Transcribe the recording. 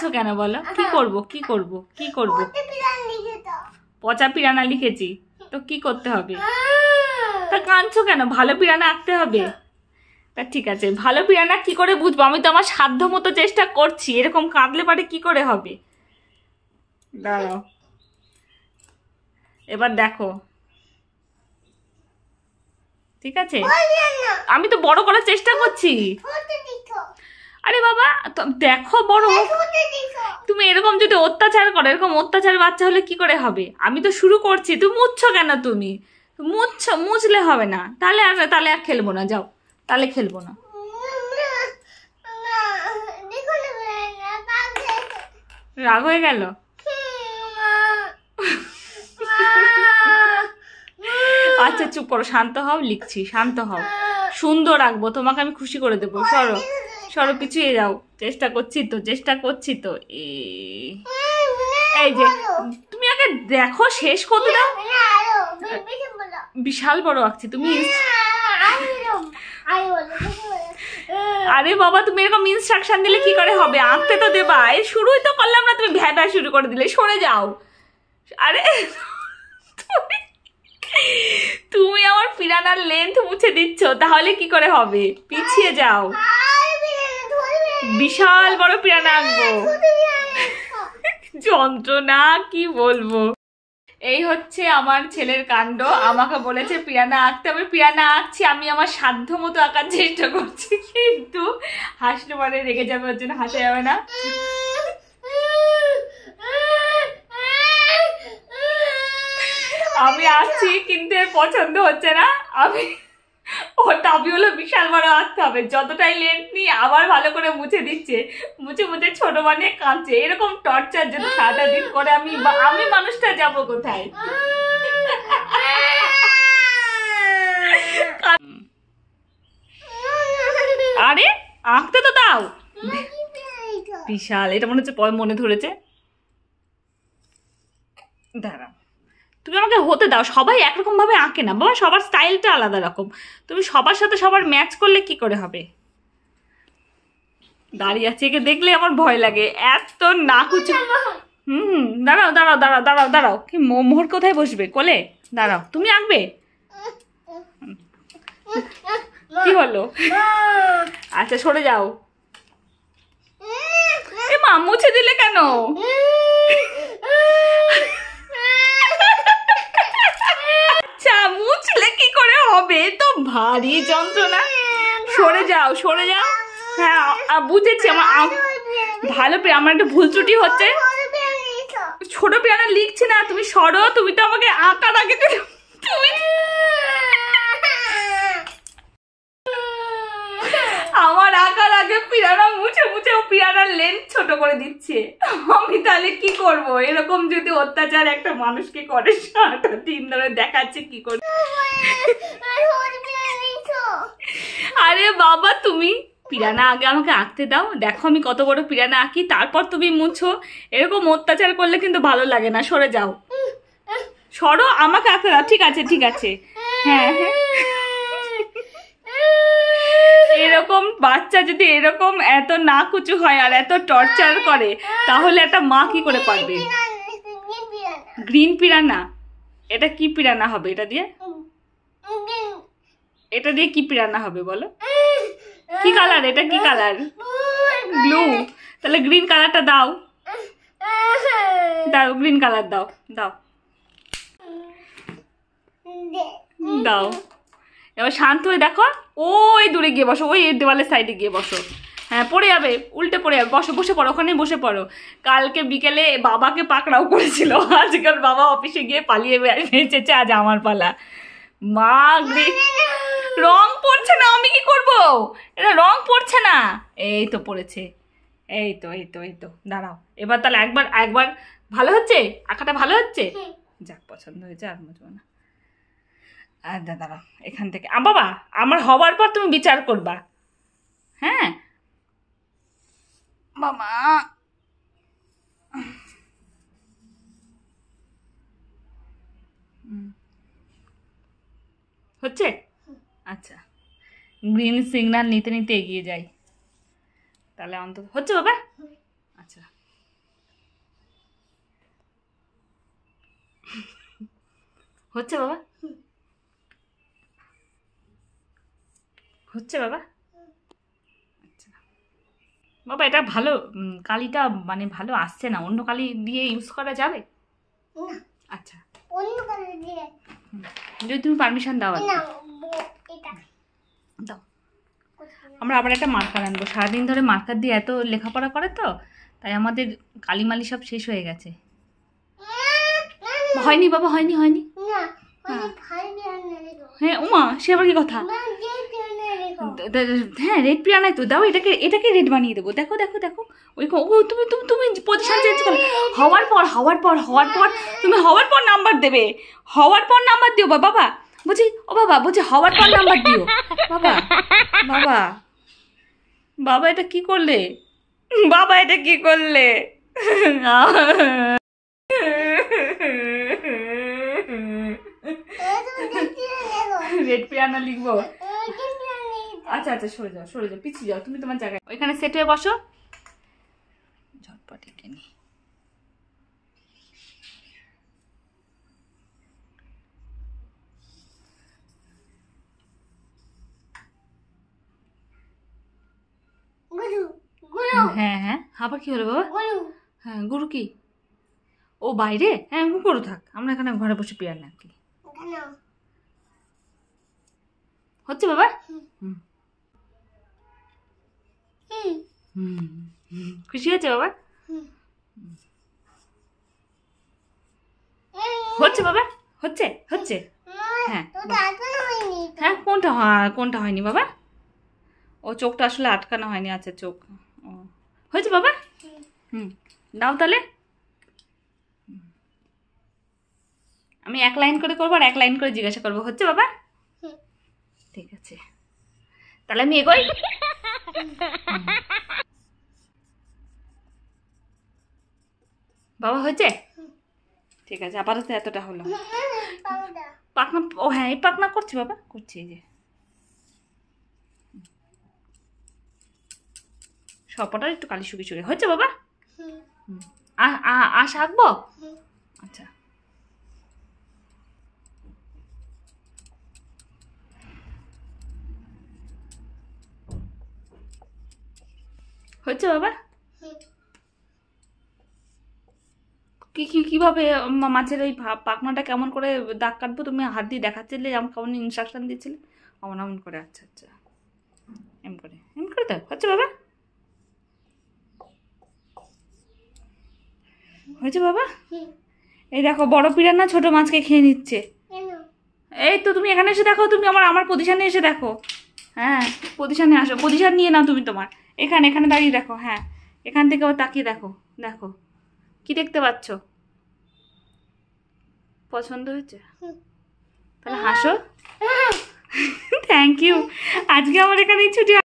কাঁদছো কেন বলো? কি করব কি করব কি করব? পচা পিরানা লিখেছি তো কি করতে হবে? তা কাঁদছো কেন? ভালো পিরানা আঁকতে হবে। তা ঠিক আছে, ভালো পিরানা কি করে বুঝবো? আমি তো আমার সাধ্য মতো চেষ্টা করছি, এরকম কাঁদলে পারে কি করে হবে? দাঁড়াও, এবার দেখো। ঠিক আছে, আমি তো বড় করার চেষ্টা করছি। আরে বাবা দেখো বড়। তুমি এরকম যদি অত্যাচার করো, এরকম অত্যাচার বাচ্চা হলে কি করে হবে? আমি তো শুরু করছি, তুমি মুছছো কেন? তুমি মুছলে হবে না। তাহলে আর খেলবো না, যাও, তাহলে খেলবো না। রাগ হয়ে গেল? আচ্ছা চুপ করো, শান্ত হও, লিখছি, শান্ত হও। সুন্দর আঁকবো, তোমাকে আমি খুশি করে দেবো। সরো সরো, পিছিয়ে যাও। চেষ্টা করছি তো। এই যে তুমি আগে দেখো, শেষ করতে দাও। বিশাল বড় আঁকছি তুমি। আরে বাবা, তুমি এরকম ইনস্ট্রাকশন দিলে কি করে হবে? আঁকতে তো দেবা। এই শুরুই তো করলাম না, তুমি ভ্যাদা শুরু করে দিলে। সরে যাও। আরে তুমি আমার পিরানার লেন্থ মুছে দিচ্ছ, তাহলে কি করে হবে? পিছিয়ে যাও। বিশাল বড় পিরানা আঁকবো। যন্ত্রণা কি বলবো। এই হচ্ছে আমার ছেলের কাণ্ড। আমাকে বলেছে পিরানা আঁকতে, আমি পিরানা আঁকছি। আমি আমার সাধ্য মতো আঁকার চেষ্টা করছি, কিন্তু হাসলে পরে রেগে যাবে, ওর জন্য হাসা যাবে না। আমি আঁকছি কিন্তু এর পছন্দ হচ্ছে না। ওর দাবি হলো বিশাল বড় আঁকতে হবে। যতটাই লেন্থ নিয়ে আবার ভালো করে মুছে দিচ্ছে, মুছে ছোট বানিয়ে কাঁদছে। এরকম টর্চার যদি সারাটা দিন করে, আমি মানুষটা যাব কোথায়? আরে আঁকতে তো দাও। বিশাল, এটা মনে হচ্ছে মনে ধরেছে। দাঁড়াও, তুমি আমাকে হতে দাও। সবাই একরকম ভাবে আঁকে না বাবা, সবার স্টাইলটা আলাদা রকম। তুমি সবার সাথে সবার ম্যাচ করলে কি করে হবে? দাঁড়িয়ে আছে, একে দেখলে আমার ভয় লাগে, এত নাকুচু। দাঁড়াও দাঁড়াও দাঁড়াও দাঁড়াও দাঁড়াও। কি মোহর কোথায় বসবে? কোলে? দাঁড়াও, তুমি আঁকবে? কি হলো? আচ্ছা সরে যাও। এ মা, মুছে দিলে কেন? আচ্ছা মুছলে কি করে হবে? তো ভারী যন্ত্রণা। সরে যাও সরে যাও। হ্যাঁ বুঝেছি, আমার ভালো আমার একটা ভুল ত্রুটি হচ্ছে। ছোট পিরানা লিখছি না, তুমি সরো। তুমি তো আমাকে আঁকার আগে তুমি আমার আঁকার আগে পিরানা মুছে পিরানার লেন্থ ছোট করে দিচ্ছে। আমি তাহলে কি করব? এরকম যদি অত্যাচার একটা মানুষকে করে, সারাটা দিন ধরে দেখাচ্ছে কি করে। আরে বাবা, তুমি পিরানা আগে আমাকে আঁকতে দাও। দেখো আমি কত বড় পিরানা আঁকি, তারপর তুমি মুছো। এরকম অত্যাচার করলে কিন্তু ভালো লাগে না। সরে যাও, সরো, আমাকে আঁকতে দাও। ঠিক আছে ঠিক আছে। হ্যাঁ হ্যাঁ, এরকম বাচ্চা যদি এরকম এত নাকুচু হয় আর এত টর্চার করে, তাহলে একটা মা কি করে পারবে? গ্রিন পিরানা? এটা কি পিরানা হবে? এটা দিয়ে কি পিরানা হবে বলো? কি কালার? এটা কি কালার? ব্লু। তাহলে গ্রিন কালারটা দাও। দাও, গ্রিন কালার দাও। দাও দাও। এবার শান্ত হয়ে দেখো, ওই দূরে গিয়ে বসো, ওই দেওয়ালের সাইডে গিয়ে বসো। হ্যাঁ, পড়ে যাবে, উল্টে পড়ে যাবে। বসে পড়ো, ওখানেই বসে পড়ো। কালকে বিকেলে বাবাকে পাকড়াও করেছিল, আজকাল বাবা অফিসে গিয়ে পালিয়ে বেঁচেছে, আজ আমার পালা। মা রং পড়ছে না, আমি কি করব? এটা রং পড়ছে না। এই তো পড়েছে। এই তো দাঁড়াও। এবার তাহলে একবার ভালো হচ্ছে, আঁকাটা ভালো হচ্ছে। যাক, পছন্দ হয়েছে, আর মুছবো না। আর দাঁড়াও, এখান থেকে বাবা আমার হবার পর তুমি বিচার করবা। হ্যাঁ বাবা, হচ্ছে? আচ্ছা, গ্রিন সিগন্যাল নিতে নিতে এগিয়ে যাই তাহলে। অন্তত হচ্ছে বাবা? আচ্ছা। হচ্ছে বাবা? হচ্ছে বাবা? আচ্ছা বাবা, এটা ভালো কালিটা মানে ভালো আসছে না, অন্য কালি দিয়ে ইউজ করা যাবে? আচ্ছা, যদি তুমি পারমিশন দাও আর দাও। আমরা আবার একটা মার্কার আনবো, সারাদিন ধরে মার্কার দিয়ে এত লেখাপড়া করে তো, তাই আমাদের কালিমালি সব শেষ হয়ে গেছে। হয়নি বাবা, হয়নি হয়নি। হ্যাঁ ওমা, সে আবার কি কথা? হ্যাঁ রেড পিয়ানাই তো, দাও এটাকে, এটাকে রেড বানিয়ে দেবো। দেখো দেখো দেখো, ওই তুমি তুমি তুমি পজিশন চেঞ্জ করো। হওয়ার পর তুমি হওয়ার পর নাম্বার দেবে, হওয়ার পর নাম্বার দিও বাবা। বলছি ও বাবা, বলছি হওয়ার পর নাম্বার দিও বাবা। বাবা বাবা এটা কি করলে? বাবা এটা কি করলে? রেড পিয়ানো লিখবো? আচ্ছা আচ্ছা, সরে যাও সরে যাও, পিছিয়ে যাও, তুমি তোমার জায়গায় ওইখানে সেট হয়ে বসো। ঝটপট এঁকে নি। হ্যাঁ হ্যাঁ, আবার কি হলো বাবা? হ্যাঁ গুরু কি? ও বাইরে? হ্যাঁ গুরু থাক, আমরা এখানে ঘরে বসে পিয়ার না কি হচ্ছে বাবা? খুশি হয়েছে বাবা? হচ্ছে বাবা, হচ্ছে হচ্ছে। হ্যাঁ হ্যাঁ, কোনটা হয়নি বাবা? ও চোখটা আসলে আটকানো হয়নি। আচ্ছা চোখ হয়েছে বাবা? দাও তাহলে। আমি এক লাইন করে করবো আর এক লাইন করে জিজ্ঞাসা করবো, হচ্ছে বাবা? ঠিক আছে, তাহলে আমি এগোই। বাবা হয়েছে? ঠিক আছে, আপাতত এতটা হলো। পাকনা, ও হ্যাঁ এই পাকনা করছি বাবা, করছি এই যে সবটার একটু কালি শুকিয়ে শুকিয়ে হচ্ছে বাবা। আশ আঁকবো? আচ্ছা হচ্ছে বাবা? কিভাবে মাছের ওই পাখনাটা কেমন করে দাগ কাটবো? তুমি হাত দিয়ে দেখাচ্ছিলে, আমার কেমন ইনস্ট্রাকশন দিয়েছিলে? অমন করে। আচ্ছা আচ্ছা, এম করে তো হচ্ছে বাবা? হয়েছে বাবা? এই দেখো, বড় পিরান্না ছোট মাছকে খেয়ে নিচ্ছে। এই তো তুমি এখানে এসে দেখো, তুমি আমার পজিশনে এসে দেখো। হ্যাঁ পজিশনে আসো, পজিশন নিয়ে নাও তুমি তোমার। এখানে দাঁড়িয়ে দেখো। হ্যাঁ এখান থেকে আবার তাকিয়ে দেখো, দেখো কি দেখতে পাচ্ছ? পছন্দ হয়েছে? তাহলে হাসো। থ্যাংক ইউ, আজকে আমার এখানেই ছুটি।